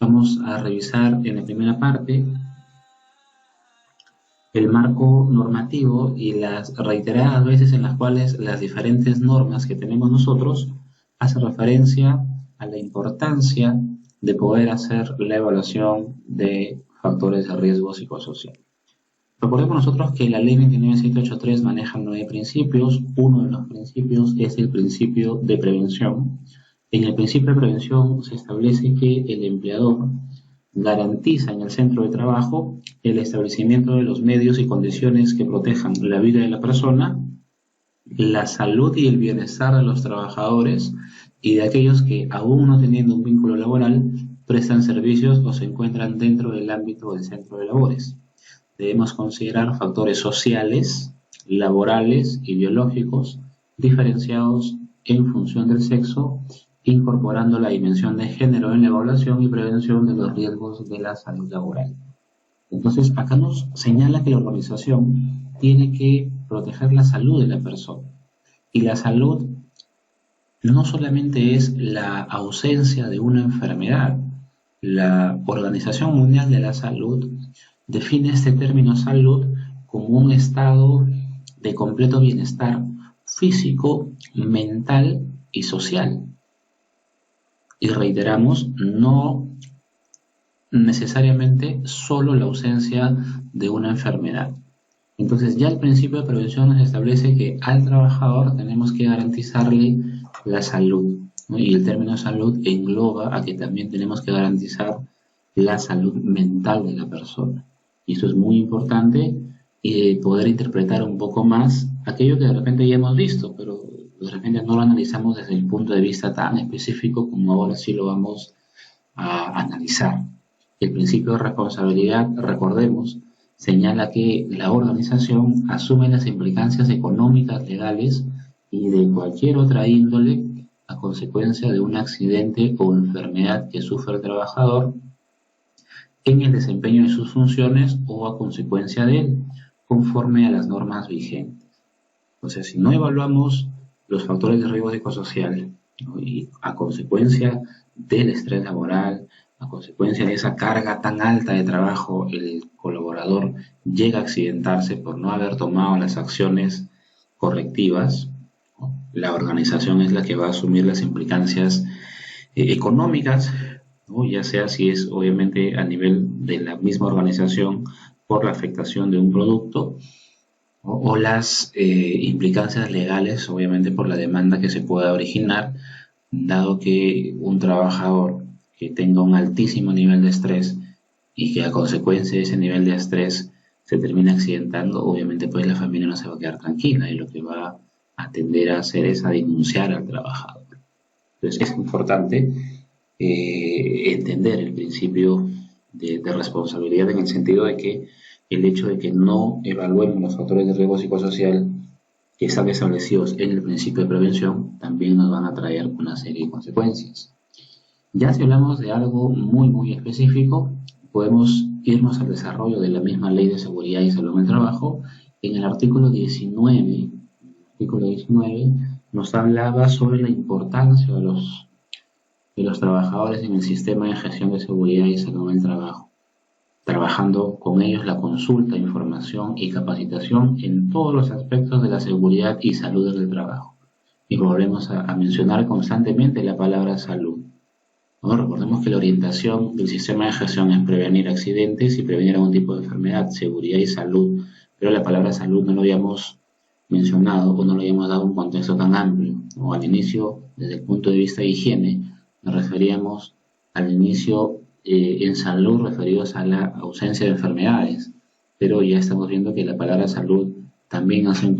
Vamos a revisar en la primera parte el marco normativo y las reiteradas veces en las cuales las diferentes normas que tenemos nosotros hacen referencia a la importancia de poder hacer la evaluación de factores de riesgo psicosocial. Recordemos nosotros que la ley 29783 maneja 9 principios. Uno de los principios es el principio de prevención. En el principio de prevención se establece que el empleador garantiza en el centro de trabajo el establecimiento de los medios y condiciones que protejan la vida de la persona, la salud y el bienestar de los trabajadores y de aquellos que, aún no teniendo un vínculo laboral, prestan servicios o se encuentran dentro del ámbito del centro de labores. Debemos considerar factores sociales, laborales y biológicos diferenciados en función del sexo, incorporando la dimensión de género en la evaluación y prevención de los riesgos de la salud laboral. Entonces, acá nos señala que la organización tiene que proteger la salud de la persona. Y la salud no solamente es la ausencia de una enfermedad. La Organización Mundial de la Salud define este término salud como un estado de completo bienestar físico, mental y social. Y reiteramos, no necesariamente solo la ausencia de una enfermedad. Entonces ya el principio de prevención nos establece que al trabajador tenemos que garantizarle la salud, ¿no? Y el término salud engloba a que también tenemos que garantizar la salud mental de la persona. Y esto es muy importante, poder interpretar un poco más aquello que de repente ya hemos visto, pero de repente no lo analizamos desde el punto de vista tan específico como ahora sí lo vamos a analizar. El principio de responsabilidad, recordemos, señala que la organización asume las implicancias económicas, legales y de cualquier otra índole a consecuencia de un accidente o enfermedad que sufre el trabajador en el desempeño de sus funciones o a consecuencia de él, conforme a las normas vigentes. Entonces, si no evaluamos los factores de riesgo psicosocial, ¿no? Y a consecuencia del estrés laboral, a consecuencia de esa carga tan alta de trabajo, el colaborador llega a accidentarse por no haber tomado las acciones correctivas, ¿no? La organización es la que va a asumir las implicancias económicas, ¿no? Ya sea si es obviamente a nivel de la misma organización por la afectación de un producto, o las implicancias legales, obviamente por la demanda que se pueda originar, dado que un trabajador que tenga un altísimo nivel de estrés y que a consecuencia de ese nivel de estrés se termina accidentando, obviamente pues la familia no se va a quedar tranquila y lo que va a tender a hacer es a denunciar al trabajador. Entonces es importante entender el principio de responsabilidad en el sentido de que el hecho de que no evaluemos los factores de riesgo psicosocial que están establecidos en el principio de prevención también nos van a traer una serie de consecuencias. Ya si hablamos de algo muy específico, podemos irnos al desarrollo de la misma Ley de Seguridad y Salud en el Trabajo. En el artículo 19, nos hablaba sobre la importancia de los trabajadores en el sistema de gestión de seguridad y salud en el trabajo, trabajando con ellos la consulta, información y capacitación en todos los aspectos de la seguridad y salud del trabajo. Y volvemos a mencionar constantemente la palabra salud, ¿no? Recordemos que la orientación del sistema de gestión es prevenir accidentes y prevenir algún tipo de enfermedad, seguridad y salud, pero la palabra salud no lo habíamos mencionado o no lo habíamos dado un contexto tan amplio, ¿no? Al inicio, desde el punto de vista de higiene, nos referíamos al inicio en salud referidos a la ausencia de enfermedades, pero ya estamos viendo que la palabra salud también hace un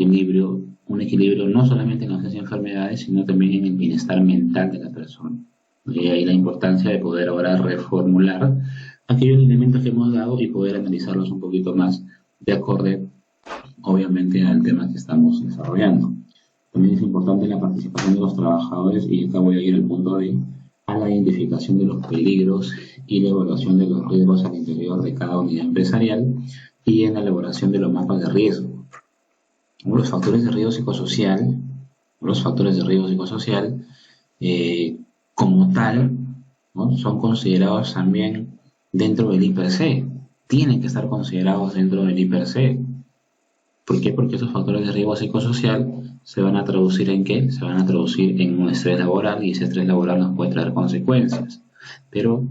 equilibrio no solamente en la ausencia de enfermedades, sino también en el bienestar mental de la persona. Y ahí la importancia de poder ahora reformular aquellos elementos que hemos dado y poder analizarlos un poquito más de acorde, obviamente, al tema que estamos desarrollando. También es importante la participación de los trabajadores, y acá voy a ir al punto B, a la identificación de los peligros y la evaluación de los riesgos al interior de cada unidad empresarial y en la elaboración de los mapas de riesgo. Los factores de riesgo psicosocial, como tal, ¿no? Son considerados también dentro del IPC, tienen que estar considerados dentro del IPC. ¿Por qué? Porque esos factores de riesgo psicosocial se van a traducir ¿en qué? Se van a traducir en un estrés laboral y ese estrés laboral nos puede traer consecuencias. Pero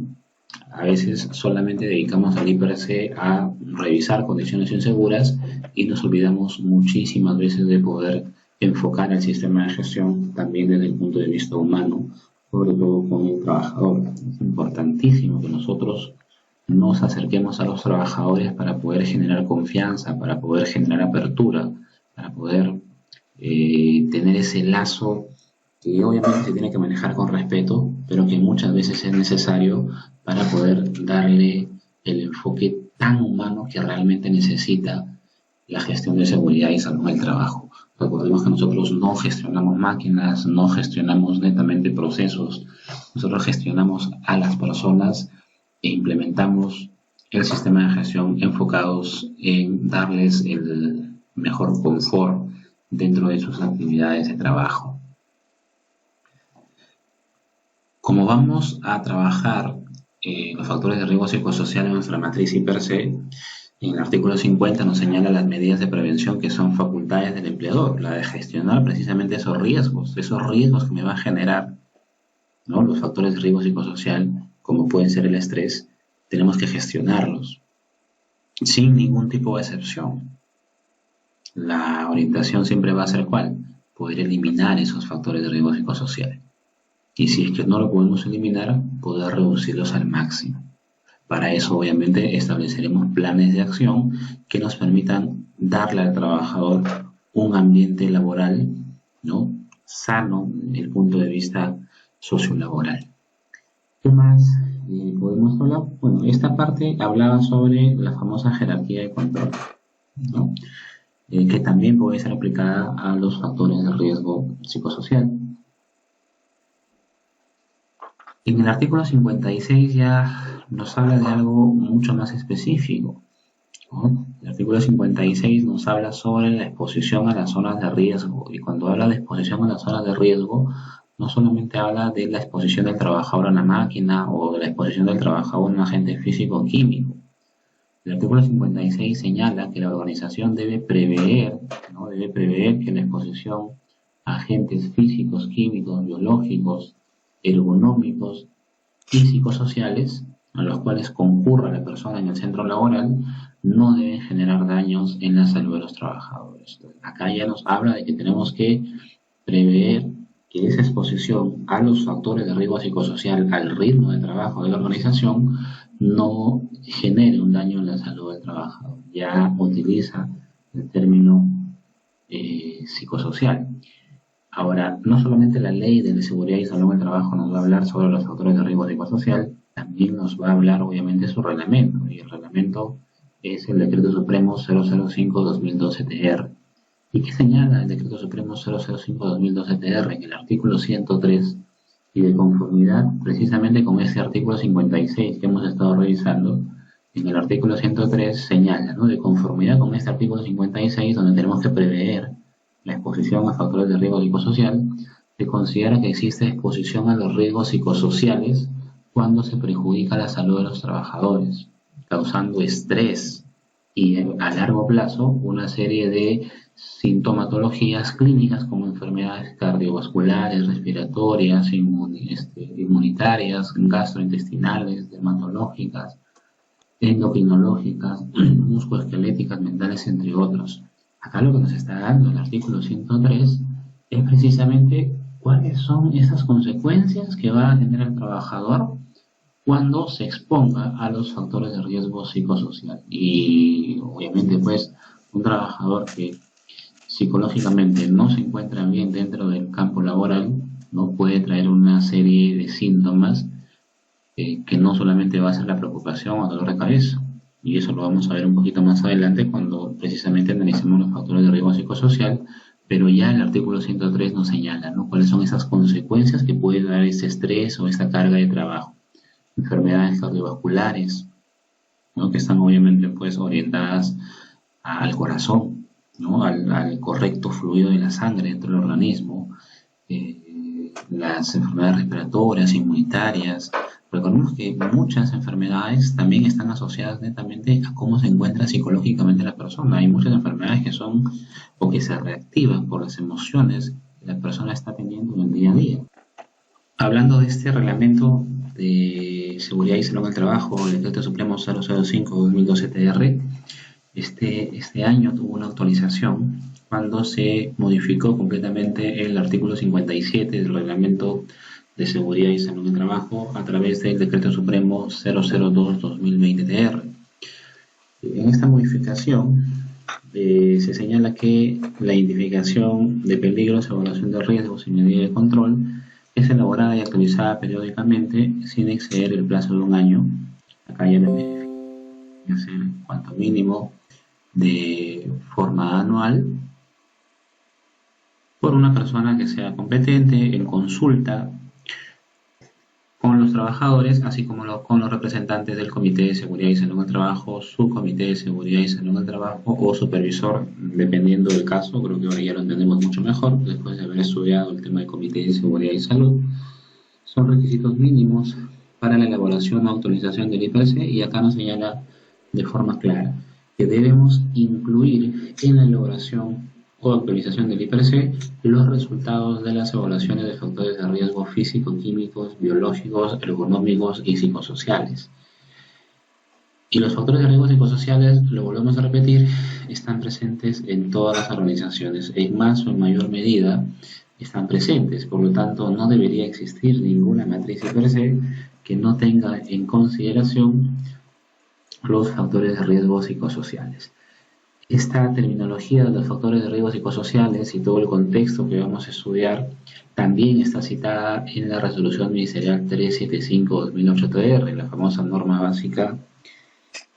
a veces solamente dedicamos al IPC a revisar condiciones inseguras y nos olvidamos muchísimas veces de poder enfocar el sistema de gestión también desde el punto de vista humano, sobre todo con el trabajador. Es importantísimo que nosotros nos acerquemos a los trabajadores para poder generar confianza, para poder generar apertura, para poder tener ese lazo que obviamente se tiene que manejar con respeto, pero que muchas veces es necesario para poder darle el enfoque tan humano que realmente necesita la gestión de seguridad y salud del trabajo. Recordemos que nosotros no gestionamos máquinas, no gestionamos netamente procesos, nosotros gestionamos a las personas e implementamos el sistema de gestión enfocados en darles el mejor confort dentro de sus actividades de trabajo. Como vamos a trabajar los factores de riesgo psicosocial en nuestra matriz IPRC, en el artículo 50 nos señala las medidas de prevención que son facultades del empleador, la de gestionar precisamente esos riesgos que me va a generar, ¿no? Los factores de riesgo psicosocial, como pueden ser el estrés, tenemos que gestionarlos sin ningún tipo de excepción. La orientación siempre va a ser ¿cuál? Poder eliminar esos factores de riesgo psicosocial. Y si es que no lo podemos eliminar, poder reducirlos al máximo. Para eso, obviamente, estableceremos planes de acción que nos permitan darle al trabajador un ambiente laboral, ¿no?, sano desde el punto de vista sociolaboral. ¿Qué más podemos hablar? Bueno, esta parte hablaba sobre la famosa jerarquía de control, ¿no?, que también puede ser aplicada a los factores de riesgo psicosocial. En el artículo 56 ya nos habla de algo mucho más específico, ¿no? El artículo 56 nos habla sobre la exposición a las zonas de riesgo, y cuando habla de exposición a las zonas de riesgo, no solamente habla de la exposición del trabajador a una máquina o de la exposición del trabajador a un agente físico o químico. El artículo 56 señala que la organización debe prever, ¿no?, debe prever que la exposición a agentes físicos, químicos, biológicos, ergonómicos y psicosociales a los cuales concurra la persona en el centro laboral no deben generar daños en la salud de los trabajadores. Acá ya nos habla de que tenemos que prever que esa exposición a los factores de riesgo psicosocial, al ritmo de trabajo de la organización, no genere un daño en la salud del trabajador. Ya utiliza el término psicosocial. Ahora, no solamente la ley de seguridad y salud del trabajo nos va a hablar sobre los factores de riesgo psicosocial, también nos va a hablar obviamente su reglamento, y el reglamento es el Decreto Supremo 005-2012-TR. ¿Y qué señala el Decreto Supremo 005-2012-TR? En el artículo 103, y de conformidad precisamente con ese artículo 56 que hemos estado revisando, en el artículo 103 señala, ¿no?, de conformidad con este artículo 56, donde tenemos que prever la exposición a factores de riesgo psicosocial, se considera que existe exposición a los riesgos psicosociales cuando se perjudica la salud de los trabajadores, causando estrés y a largo plazo una serie de sintomatologías clínicas como enfermedades cardiovasculares, respiratorias, inmunitarias, gastrointestinales, dermatológicas, endocrinológicas, musculoesqueléticas, mentales, entre otros. Acá lo que nos está dando el artículo 103 es precisamente cuáles son esas consecuencias que va a tener el trabajador cuando se exponga a los factores de riesgo psicosocial. Y obviamente pues un trabajador que psicológicamente no se encuentra bien dentro del campo laboral, no puede traer una serie de síntomas que no solamente va a ser la preocupación o dolor de cabeza. Y eso lo vamos a ver un poquito más adelante cuando precisamente analicemos los factores de riesgo psicosocial, pero ya el artículo 103 nos señala, ¿no?, cuáles son esas consecuencias que puede dar ese estrés o esta carga de trabajo. Enfermedades cardiovasculares, ¿no?, que están obviamente pues orientadas al corazón, ¿no?, al correcto fluido de la sangre dentro del organismo, las enfermedades respiratorias, inmunitarias, Recordemos que muchas enfermedades también están asociadas netamente a cómo se encuentra psicológicamente la persona. Hay muchas enfermedades que son o que se reactivan por las emociones que la persona está teniendo en el día a día. Hablando de este reglamento de seguridad y salud en el trabajo, el Decreto Supremo 005-2012-TR, este año tuvo una actualización cuando se modificó completamente el artículo 57 del reglamento de seguridad y salud en el trabajo a través del Decreto Supremo 002-2020-TR. En esta modificación se señala que la identificación de peligros, evaluación de riesgos y medida de control es elaborada y actualizada periódicamente sin exceder el plazo de un año. Acá ya debe ser cuanto mínimo de forma anual por una persona que sea competente en consulta con los trabajadores, así como con los representantes del Comité de Seguridad y Salud en el Trabajo, Subcomité de Seguridad y Salud en el Trabajo o supervisor, dependiendo del caso. Creo que ahora ya lo entendemos mucho mejor después de haber estudiado el tema del Comité de Seguridad y Salud. Son requisitos mínimos para la elaboración o autorización del IPC, y acá nos señala de forma clara que debemos incluir en la elaboración o actualización del IPC los resultados de las evaluaciones de factores de riesgo físico, químicos, biológicos, ergonómicos y psicosociales. Y los factores de riesgo psicosociales, lo volvemos a repetir, están presentes en todas las organizaciones, en más o en mayor medida están presentes, por lo tanto no debería existir ninguna matriz IPC que no tenga en consideración los factores de riesgo psicosociales. Esta terminología de los factores de riesgo psicosociales y todo el contexto que vamos a estudiar también está citada en la Resolución Ministerial 375-2008-TR, la famosa norma básica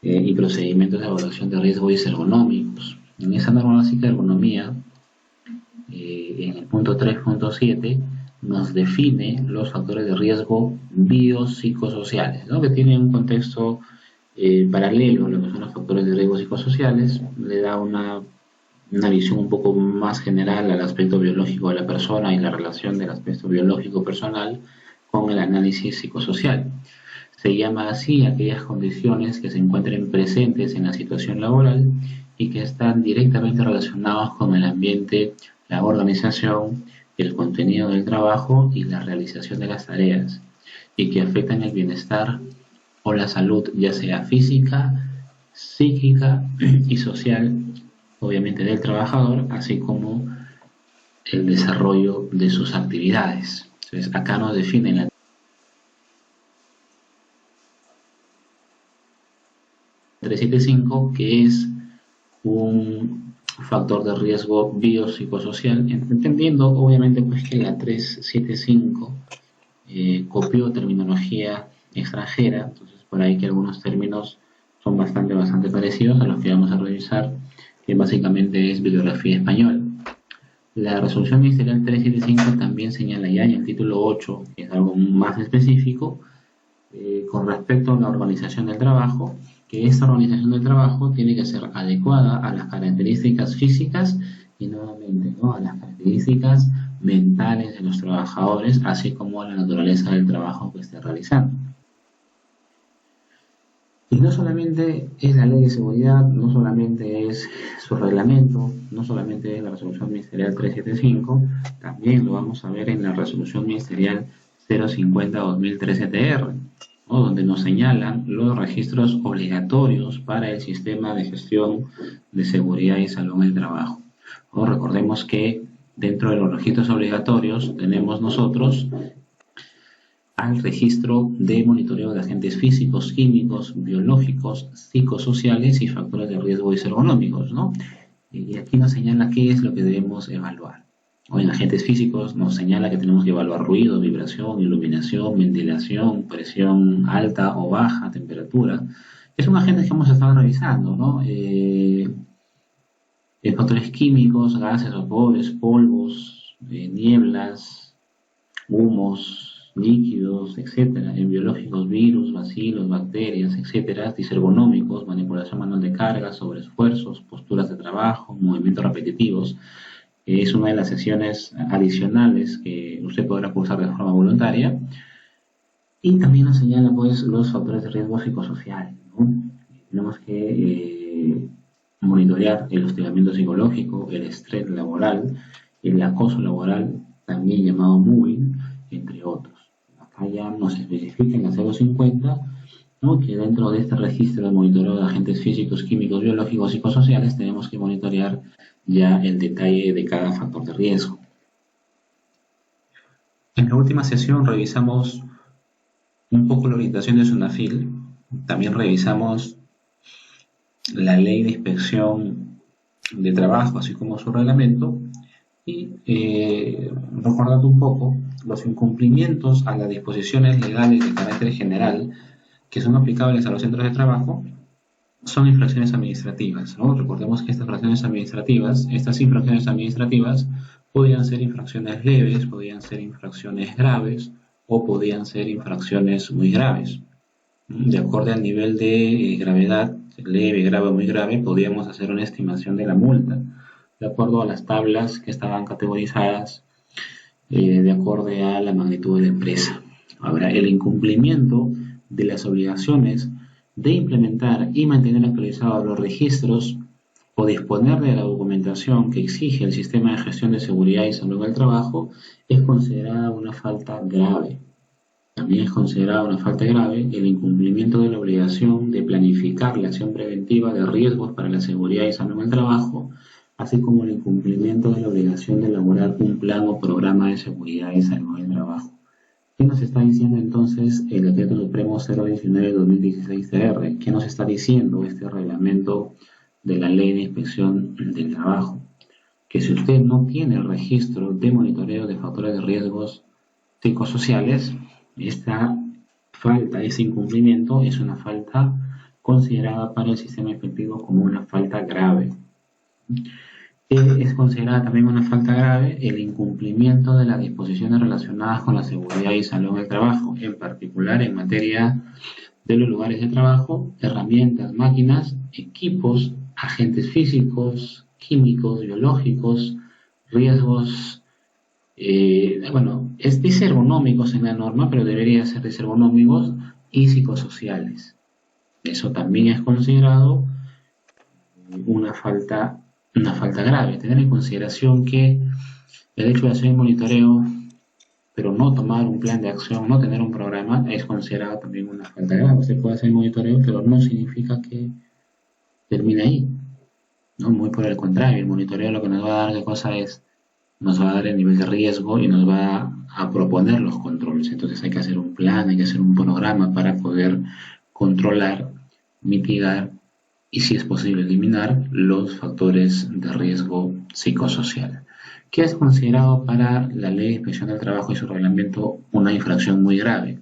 y procedimientos de evaluación de riesgos ergonómicos. En esa norma básica de ergonomía, en el punto 3.7, nos define los factores de riesgo biopsicosociales, ¿no? Que tienen un contexto paralelo a lo que son los factores de riesgo psicosociales. Le da una visión un poco más general al aspecto biológico de la persona y la relación del aspecto biológico personal con el análisis psicosocial. Se llama así aquellas condiciones que se encuentren presentes en la situación laboral y que están directamente relacionados con el ambiente, la organización, el contenido del trabajo y la realización de las tareas, y que afectan el bienestar o la salud, ya sea física, psíquica y social, obviamente del trabajador, así como el desarrollo de sus actividades. Entonces, acá nos definen la 375, que es un factor de riesgo biopsicosocial, entendiendo obviamente pues que la 375 copió terminología extranjera, entonces por ahí que algunos términos son bastante parecidos a los que vamos a revisar, que básicamente es bibliografía española. La resolución ministerial 375 también señala ya en el título 8, que es algo más específico, con respecto a la organización del trabajo, que esta organización del trabajo tiene que ser adecuada a las características físicas y nuevamente, ¿no?, a las características mentales de los trabajadores, así como a la naturaleza del trabajo que esté realizando. Y no solamente es la ley de seguridad, no solamente es su reglamento, no solamente es la resolución ministerial 375, también lo vamos a ver en la resolución ministerial 050-2013-TR, ¿no?, donde nos señalan los registros obligatorios para el sistema de gestión de seguridad y salud en el trabajo. ¿No? Recordemos que dentro de los registros obligatorios tenemos nosotros al registro de monitoreo de agentes físicos, químicos, biológicos, psicosociales y factores de riesgo ergonómicos, ¿no? Y aquí nos señala qué es lo que debemos evaluar. O en agentes físicos nos señala que tenemos que evaluar ruido, vibración, iluminación, ventilación, presión alta o baja, temperatura. Son agentes que hemos estado revisando, ¿no? Factores químicos, gases, vapores, polvos, nieblas, humos, líquidos, etcétera, en biológicos, virus, bacilos, bacterias, etcétera, disergonómicos, manipulación manual de cargas, sobreesfuerzos, posturas de trabajo, movimientos repetitivos. Es una de las secciones adicionales que usted podrá cursar de forma voluntaria Y también nos señala pues los factores de riesgo psicosocial, ¿no? Tenemos que monitorear el hostigamiento psicológico, el estrés laboral, el acoso laboral, también llamado mobbing, entre otros. Acá ya nos especifica en la 050, ¿no?, que dentro de este registro de monitoreo de agentes físicos, químicos, biológicos, psicosociales, tenemos que monitorear ya el detalle de cada factor de riesgo. En la última sesión revisamos un poco la orientación de SUNAFIL, también revisamos la ley de inspección de trabajo, así como su reglamento, y recordando un poco los incumplimientos a las disposiciones legales de carácter general que son aplicables a los centros de trabajo son infracciones administrativas, ¿no? Recordemos que estas infracciones administrativas podían ser infracciones leves, podían ser infracciones graves o podían ser infracciones muy graves. De acuerdo al nivel de gravedad, leve, grave o muy grave, podíamos hacer una estimación de la multa, de acuerdo a las tablas que estaban categorizadas, de acuerdo a la magnitud de la empresa. Ahora, el incumplimiento de las obligaciones de implementar y mantener actualizados los registros o disponer de la documentación que exige el sistema de gestión de seguridad y salud del trabajo es considerada una falta grave. También es considerada una falta grave el incumplimiento de la obligación de planificar la acción preventiva de riesgos para la seguridad y salud del trabajo, así como el incumplimiento de la obligación de elaborar un plan o programa de seguridad y salud del trabajo. ¿Qué nos está diciendo entonces el Decreto Supremo 019-2016-TR? ¿Qué nos está diciendo este reglamento de la Ley de Inspección del Trabajo? Que si usted no tiene el registro de monitoreo de factores de riesgos psicosociales, esta falta, ese incumplimiento es una falta considerada para el sistema inspectivo como una falta grave. Es considerada también una falta grave el incumplimiento de las disposiciones relacionadas con la seguridad y salud del trabajo, en particular en materia de los lugares de trabajo, herramientas, máquinas, equipos, agentes físicos, químicos, biológicos, riesgos, dice ergonómicos en la norma, pero debería ser ergonómicos y psicosociales. Eso también es considerado una falta grave. Tener en consideración que el hecho de hacer un monitoreo, pero no tomar un plan de acción, no tener un programa, es considerado también una falta grave. Usted puede hacer monitoreo, pero no significa que termine ahí, ¿no? Muy por el contrario, el monitoreo lo que nos va a dar, ¿qué cosa es? Nos va a dar el nivel de riesgo y nos va a proponer los controles. Entonces hay que hacer un plan, hay que hacer un programa para poder controlar, mitigar y, si es posible, eliminar los factores de riesgo psicosocial. ¿Qué es considerado para la Ley de Inspección del Trabajo y su reglamento una infracción muy grave?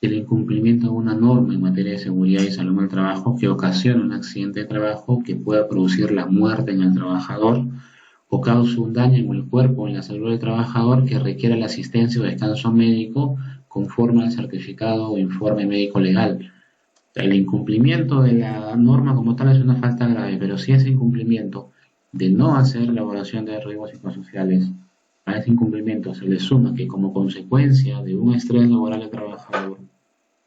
El incumplimiento de una norma en materia de seguridad y salud del trabajo que ocasiona un accidente de trabajo que pueda producir la muerte en el trabajador o cause un daño en el cuerpo o en la salud del trabajador que requiera la asistencia o descanso médico conforme al certificado o informe médico legal. El incumplimiento de la norma como tal es una falta grave, pero si ese incumplimiento de no hacer elaboración de riesgos psicosociales, a ese incumplimiento se le suma que como consecuencia de un estrés laboral al trabajador,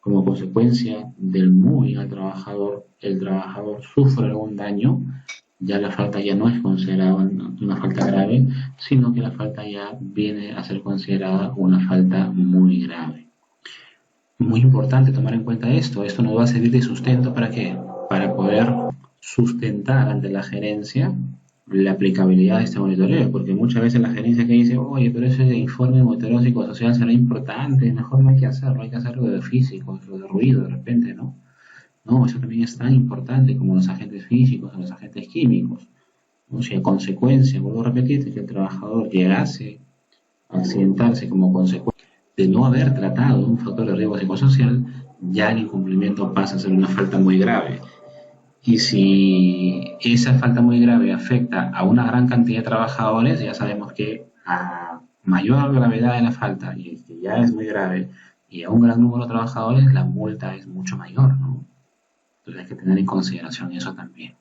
como consecuencia del mobbing al trabajador, el trabajador sufre algún daño, ya la falta ya no es considerada una falta grave, sino que la falta ya viene a ser considerada una falta muy grave. Muy importante tomar en cuenta esto nos va a servir de sustento ¿para qué? Para poder sustentar ante la gerencia la aplicabilidad de este monitoreo, porque muchas veces la gerencia que dice, oye, pero ese informe de monitoreo psicosocial será importante, mejor no hay que hacerlo de físico, lo de ruido de repente, ¿no? No, eso también es tan importante como los agentes físicos o los agentes químicos. O sea, consecuencia, vuelvo a repetir, que el trabajador llegase a accidentarse como consecuencia de no haber tratado un factor de riesgo psicosocial, ya el incumplimiento pasa a ser una falta muy grave. Y si esa falta muy grave afecta a una gran cantidad de trabajadores, ya sabemos que a mayor gravedad de la falta, y que ya es muy grave, y a un gran número de trabajadores, la multa es mucho mayor, ¿no? Entonces hay que tener en consideración eso también.